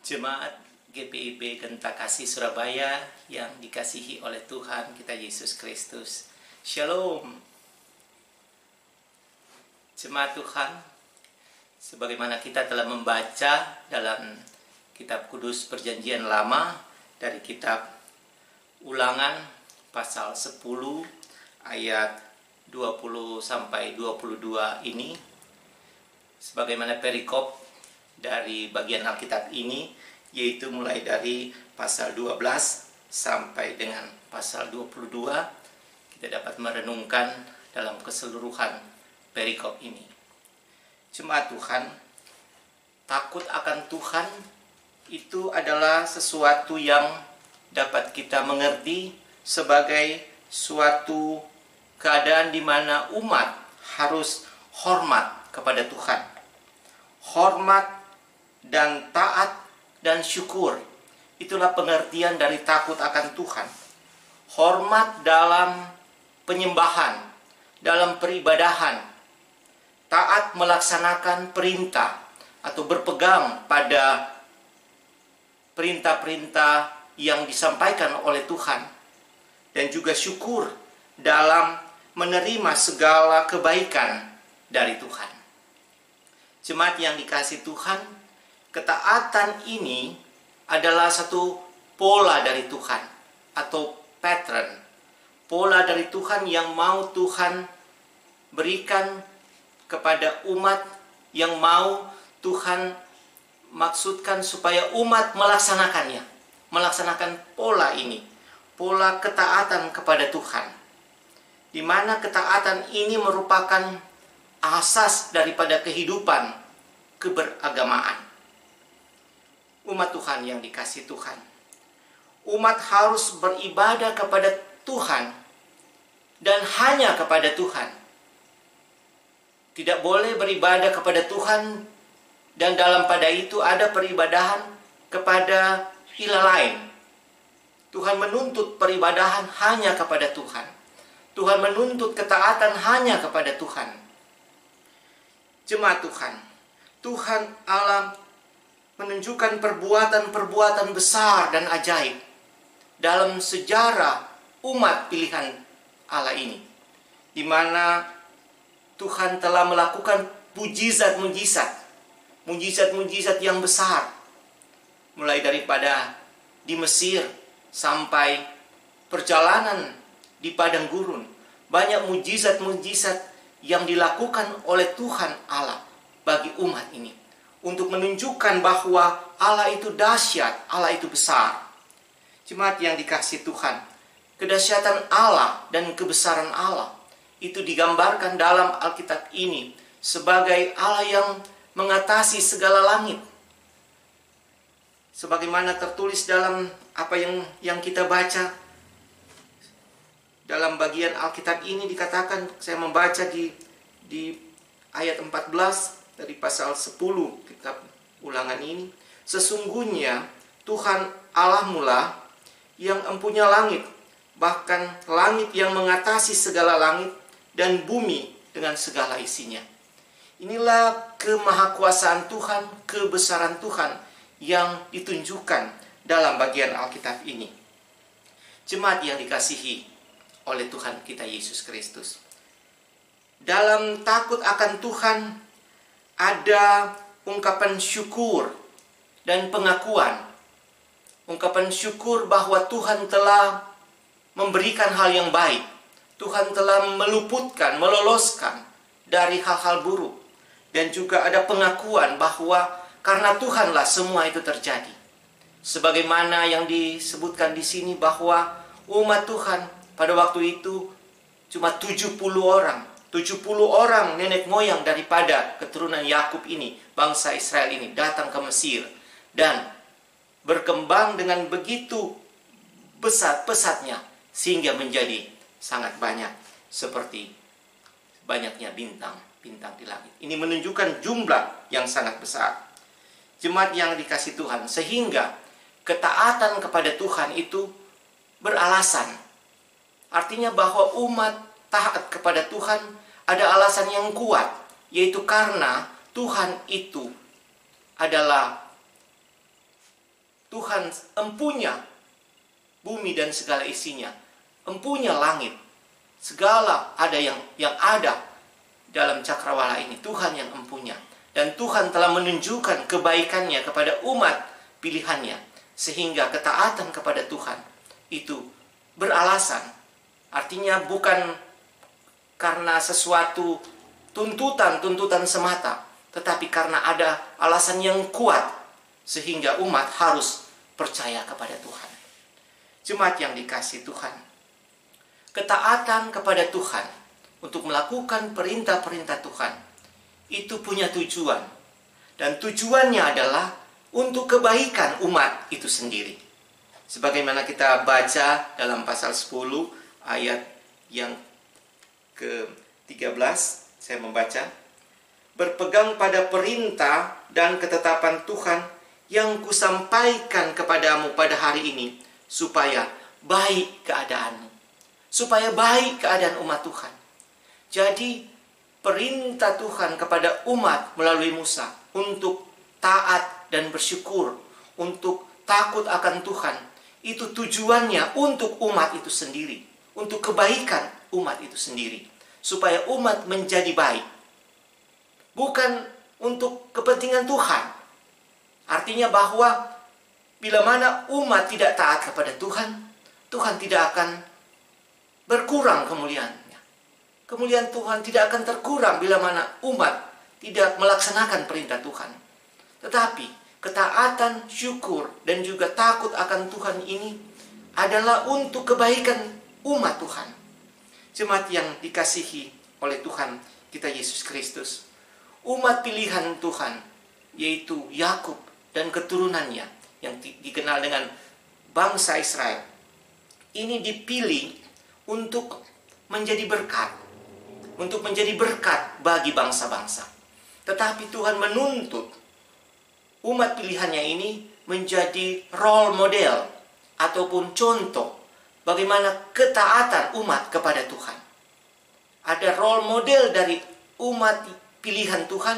Jemaat GPIB Genta Kasih Surabaya yang dikasihi oleh Tuhan kita Yesus Kristus. Shalom. Jemaat Tuhan, sebagaimana kita telah membaca dalam kitab kudus Perjanjian Lama dari kitab Ulangan pasal 10 ayat 20 sampai 22 ini, sebagaimana perikop dari bagian Alkitab ini, yaitu mulai dari pasal 12 sampai dengan pasal 22, kita dapat merenungkan dalam keseluruhan perikop ini. Jemaat Tuhan, takut akan Tuhan itu adalah sesuatu yang dapat kita mengerti sebagai suatu keadaan di mana umat harus hormat kepada Tuhan. Hormat dan taat dan syukur. Itulah pengertian dari takut akan Tuhan. Hormat dalam penyembahan, dalam peribadahan. Taat melaksanakan perintah atau berpegang pada perintah-perintah yang disampaikan oleh Tuhan. Dan juga syukur dalam menerima segala kebaikan dari Tuhan. Jemaat yang dikasihi Tuhan, ketaatan ini adalah satu pola dari Tuhan atau pattern. Pola dari Tuhan yang mau Tuhan berikan kepada umat, yang mau Tuhan maksudkan supaya umat melaksanakannya. Melaksanakan pola ini, pola ketaatan kepada Tuhan. Di mana ketaatan ini merupakan asas daripada kehidupan keberagamaan. Umat Tuhan yang dikasihi Tuhan, umat harus beribadah kepada Tuhan dan hanya kepada Tuhan. Tidak boleh beribadah kepada Tuhan dan dalam pada itu ada peribadahan kepada ilah lain. Tuhan menuntut peribadahan hanya kepada Tuhan. Tuhan menuntut ketaatan hanya kepada Tuhan. Jemaat Tuhan, Tuhan Allah menunjukkan perbuatan-perbuatan besar dan ajaib dalam sejarah umat pilihan Allah ini, di mana Tuhan telah melakukan mujizat-mujizat yang besar, mulai daripada di Mesir sampai perjalanan di padang gurun. Banyak mujizat-mujizat yang dilakukan oleh Tuhan Allah bagi umat ini, untuk menunjukkan bahwa Allah itu dahsyat, Allah itu besar. Jemaat yang dikasihi Tuhan, kedahsyatan Allah dan kebesaran Allah itu digambarkan dalam Alkitab ini sebagai Allah yang mengatasi segala langit. Sebagaimana tertulis dalam apa yang kita baca dalam bagian Alkitab ini, dikatakan, saya membaca di ayat 14 dari pasal 10 kitab Ulangan ini. Sesungguhnya Tuhan Allahmu lah yang empunya langit, bahkan langit yang mengatasi segala langit, dan bumi dengan segala isinya. Inilah kemahakuasaan Tuhan, kebesaran Tuhan yang ditunjukkan dalam bagian Alkitab ini. Jemaat yang dikasihi oleh Tuhan kita Yesus Kristus, dalam takut akan Tuhan ada ungkapan syukur dan pengakuan. Ungkapan syukur bahwa Tuhan telah memberikan hal yang baik. Tuhan telah meloloskan dari hal-hal buruk. Dan juga ada pengakuan bahwa karena Tuhanlah semua itu terjadi. Sebagaimana yang disebutkan di sini bahwa umat Tuhan pada waktu itu cuma 70 orang. 70 orang nenek moyang daripada keturunan Yakub ini, bangsa Israel ini, datang ke Mesir. Dan berkembang dengan begitu pesatnya, sehingga menjadi sangat banyak, seperti banyaknya bintang di langit. Ini menunjukkan jumlah yang sangat besar. Jemaat yang dikasihi Tuhan, sehingga ketaatan kepada Tuhan itu beralasan. Artinya bahwa umat taat kepada Tuhan ada alasan yang kuat, yaitu karena Tuhan itu adalah Tuhan empunya bumi dan segala isinya, empunya langit, segala ada yang ada dalam cakrawala ini, Tuhan yang empunya. Dan Tuhan telah menunjukkan kebaikannya kepada umat pilihannya, sehingga ketaatan kepada Tuhan itu beralasan. Artinya bukan karena sesuatu tuntutan semata, tetapi karena ada alasan yang kuat, sehingga umat harus percaya kepada Tuhan. Jemaat yang dikasihi Tuhan, ketaatan kepada Tuhan untuk melakukan perintah-perintah Tuhan itu punya tujuan. Dan tujuannya adalah untuk kebaikan umat itu sendiri. Sebagaimana kita baca dalam pasal 10 ayat yang ke-13, saya membaca, berpegang pada perintah dan ketetapan Tuhan yang kusampaikan kepadamu pada hari ini, supaya baik keadaanmu, supaya baik keadaan umat Tuhan. Jadi perintah Tuhan kepada umat melalui Musa untuk taat dan bersyukur, untuk takut akan Tuhan, itu tujuannya untuk umat itu sendiri, untuk kebaikan umat itu sendiri, supaya umat menjadi baik, bukan untuk kepentingan Tuhan. Artinya bahwa bila mana umat tidak taat kepada Tuhan, Tuhan tidak akan berkurang kemuliaannya. Kemuliaan Tuhan tidak akan terkurang bila mana umat tidak melaksanakan perintah Tuhan. Tetapi ketaatan, syukur, dan juga takut akan Tuhan ini adalah untuk kebaikan umat Tuhan. Jemaat yang dikasihi oleh Tuhan kita Yesus Kristus, umat pilihan Tuhan, yaitu Yakub dan keturunannya yang dikenal dengan bangsa Israel, ini dipilih untuk menjadi berkat, untuk menjadi berkat bagi bangsa-bangsa. Tetapi Tuhan menuntut umat pilihannya ini menjadi role model ataupun contoh bagaimana ketaatan umat kepada Tuhan. Ada role model dari umat pilihan Tuhan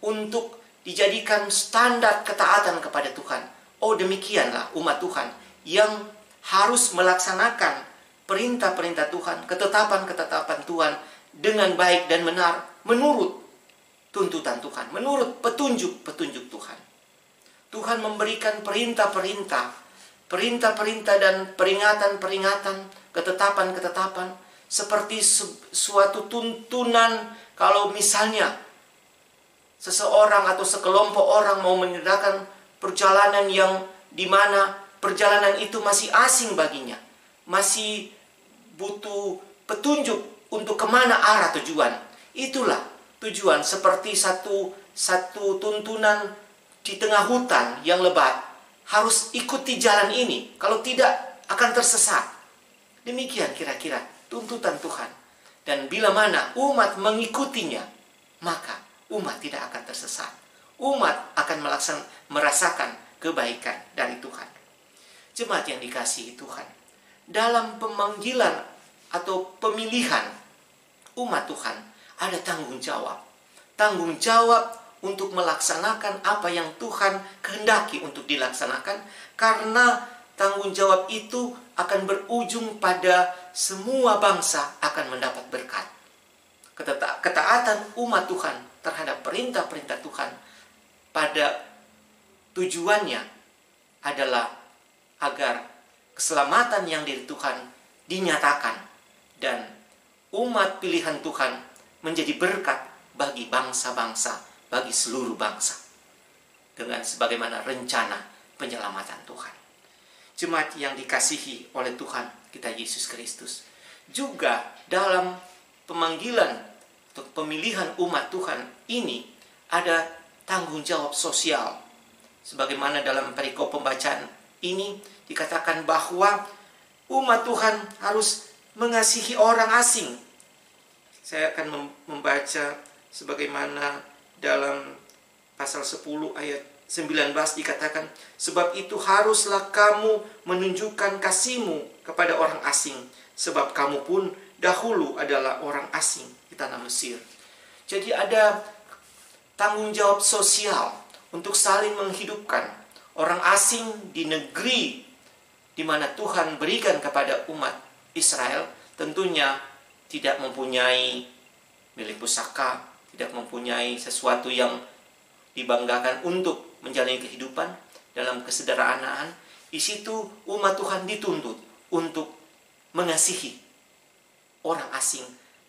untuk dijadikan standar ketaatan kepada Tuhan. Oh, demikianlah umat Tuhan yang harus melaksanakan perintah-perintah Tuhan, ketetapan-ketetapan Tuhan dengan baik dan benar, menurut tuntutan Tuhan, menurut petunjuk-petunjuk Tuhan. Tuhan memberikan perintah-perintah dan peringatan-peringatan, ketetapan-ketetapan, seperti suatu tuntunan. Kalau misalnya seseorang atau sekelompok orang mau menyediakan perjalanan yang dimana perjalanan itu masih asing baginya, masih butuh petunjuk untuk kemana arah tujuan. Itulah tujuan, seperti satu tuntunan di tengah hutan yang lebat. Harus ikuti jalan ini, kalau tidak akan tersesat. Demikian kira-kira tuntutan Tuhan. Dan bila mana umat mengikutinya, maka umat tidak akan tersesat. Umat akan merasakan kebaikan dari Tuhan. Jemaat yang dikasihi Tuhan, dalam pemanggilan atau pemilihan umat Tuhan ada tanggung jawab. Tanggung jawab untuk melaksanakan apa yang Tuhan kehendaki untuk dilaksanakan, karena tanggung jawab itu akan berujung pada semua bangsa akan mendapat berkat. Ketaatan umat Tuhan terhadap perintah-perintah Tuhan pada tujuannya adalah agar keselamatan yang dari Tuhan dinyatakan dan umat pilihan Tuhan menjadi berkat bagi bangsa-bangsa, bagi seluruh bangsa, dengan sebagaimana rencana penyelamatan Tuhan. Jemaat yang dikasihi oleh Tuhan kita Yesus Kristus, juga dalam pemanggilan atau pemilihan umat Tuhan ini ada tanggung jawab sosial. Sebagaimana dalam perikop pembacaan ini dikatakan bahwa umat Tuhan harus mengasihi orang asing. Saya akan membaca sebagaimana dalam pasal 10 ayat 19 dikatakan, sebab itu haruslah kamu menunjukkan kasihmu kepada orang asing, sebab kamu pun dahulu adalah orang asing di tanah Mesir. Jadi ada tanggung jawab sosial untuk saling menghidupkan orang asing di negeri di mana Tuhan berikan kepada umat Israel tentunya tidak mempunyai milik pusaka, tidak mempunyai sesuatu yang dibanggakan untuk menjalani kehidupan dalam kesederhanaan. Di situ umat Tuhan dituntut untuk mengasihi orang asing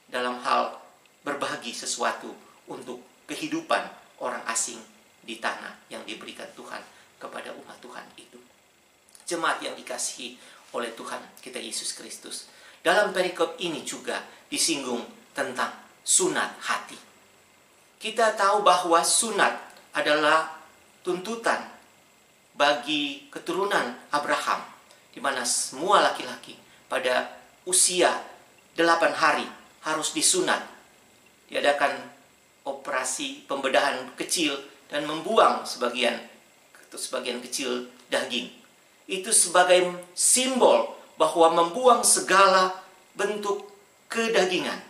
dalam hal berbagi sesuatu untuk kehidupan orang asing di tanah yang diberikan Tuhan kepada umat Tuhan itu. Jemaat yang dikasihi oleh Tuhan kita Yesus Kristus, dalam perikop ini juga disinggung tentang sunat hati. Kita tahu bahwa sunat adalah tuntutan bagi keturunan Abraham, di mana semua laki-laki pada usia 8 hari harus disunat. Diadakan operasi pembedahan kecil dan membuang sebagian kecil daging. Itu sebagai simbol bahwa membuang segala bentuk kedagingan.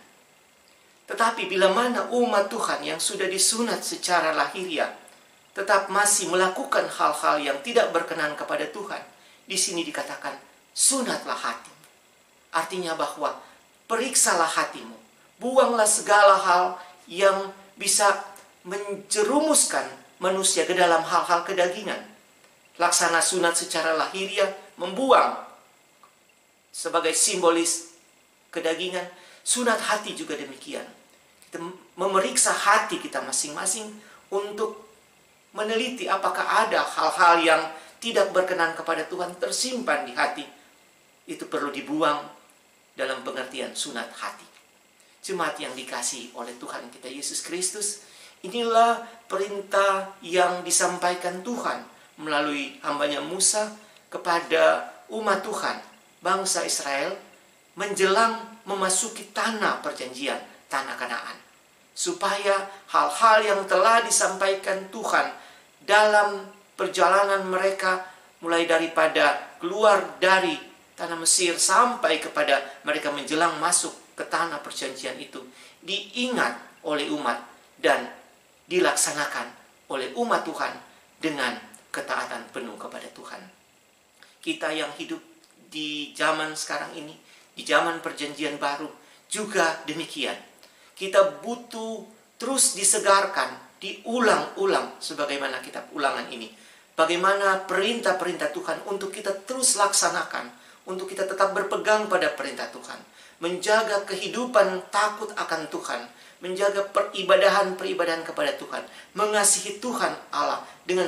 Tetapi bila mana umat Tuhan yang sudah disunat secara lahiriah tetap masih melakukan hal-hal yang tidak berkenan kepada Tuhan, di sini dikatakan sunatlah hatimu. Artinya bahwa periksalah hatimu, buanglah segala hal yang bisa menjerumuskan manusia ke dalam hal-hal kedagingan. Laksana sunat secara lahiriah membuang sebagai simbolis kedagingan. Sunat hati juga demikian. Kita memeriksa hati kita masing-masing untuk meneliti apakah ada hal-hal yang tidak berkenan kepada Tuhan tersimpan di hati. Itu perlu dibuang dalam pengertian sunat hati. Jemaat yang dikasihi oleh Tuhan kita Yesus Kristus, inilah perintah yang disampaikan Tuhan melalui hambanya Musa kepada umat Tuhan, bangsa Israel, menjelang memasuki tanah perjanjian, tanah Kanaan. Supaya hal-hal yang telah disampaikan Tuhan dalam perjalanan mereka, mulai daripada keluar dari tanah Mesir sampai kepada mereka menjelang masuk ke tanah perjanjian itu, diingat oleh umat dan dilaksanakan oleh umat Tuhan dengan ketaatan penuh kepada Tuhan. Kita yang hidup di zaman sekarang ini, di zaman perjanjian baru, juga demikian. Kita butuh terus disegarkan, diulang-ulang sebagaimana kitab Ulangan ini. Bagaimana perintah-perintah Tuhan untuk kita terus laksanakan, untuk kita tetap berpegang pada perintah Tuhan, menjaga kehidupan takut akan Tuhan, menjaga peribadahan kepada Tuhan, mengasihi Tuhan Allah dengan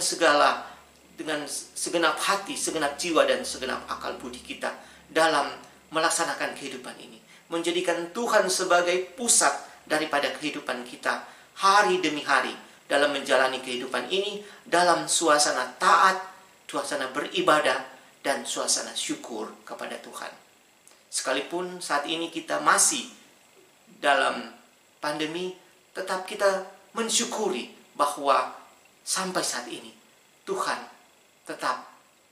segenap hati, segenap jiwa, dan segenap akal budi kita dalam melaksanakan kehidupan ini. Menjadikan Tuhan sebagai pusat daripada kehidupan kita hari demi hari dalam menjalani kehidupan ini dalam suasana taat, suasana beribadah, dan suasana syukur kepada Tuhan. Sekalipun saat ini kita masih dalam pandemi, tetap kita mensyukuri bahwa sampai saat ini Tuhan tetap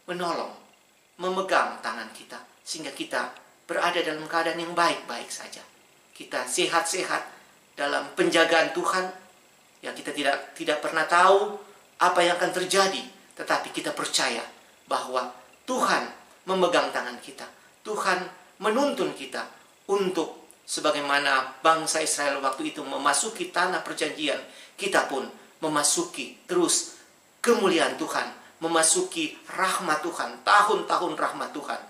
menolong, memegang tangan kita, sehingga kita berada dalam keadaan yang baik-baik saja. Kita sehat-sehat dalam penjagaan Tuhan, yang kita tidak pernah tahu apa yang akan terjadi, tetapi kita percaya bahwa Tuhan memegang tangan kita. Tuhan menuntun kita untuk sebagaimana bangsa Israel waktu itu memasuki tanah perjanjian, kita pun memasuki terus kemuliaan Tuhan, memasuki rahmat Tuhan, tahun-tahun rahmat Tuhan,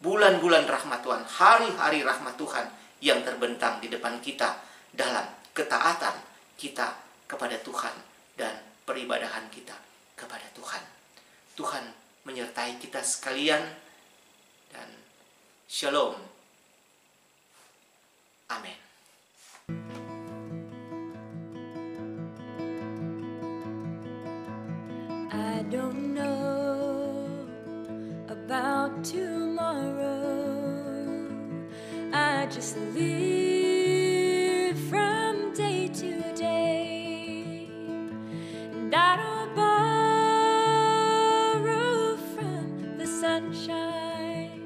bulan-bulan rahmat Tuhan, hari-hari rahmat Tuhan yang terbentang di depan kita dalam ketaatan kita kepada Tuhan dan peribadahan kita kepada Tuhan. Tuhan menyertai kita sekalian, dan shalom. Amin. I don't know about tomorrow. I just live from day to day, and I don't borrow from the sunshine,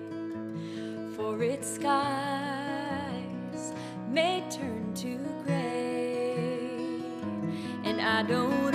for its skies may turn to gray, and I don't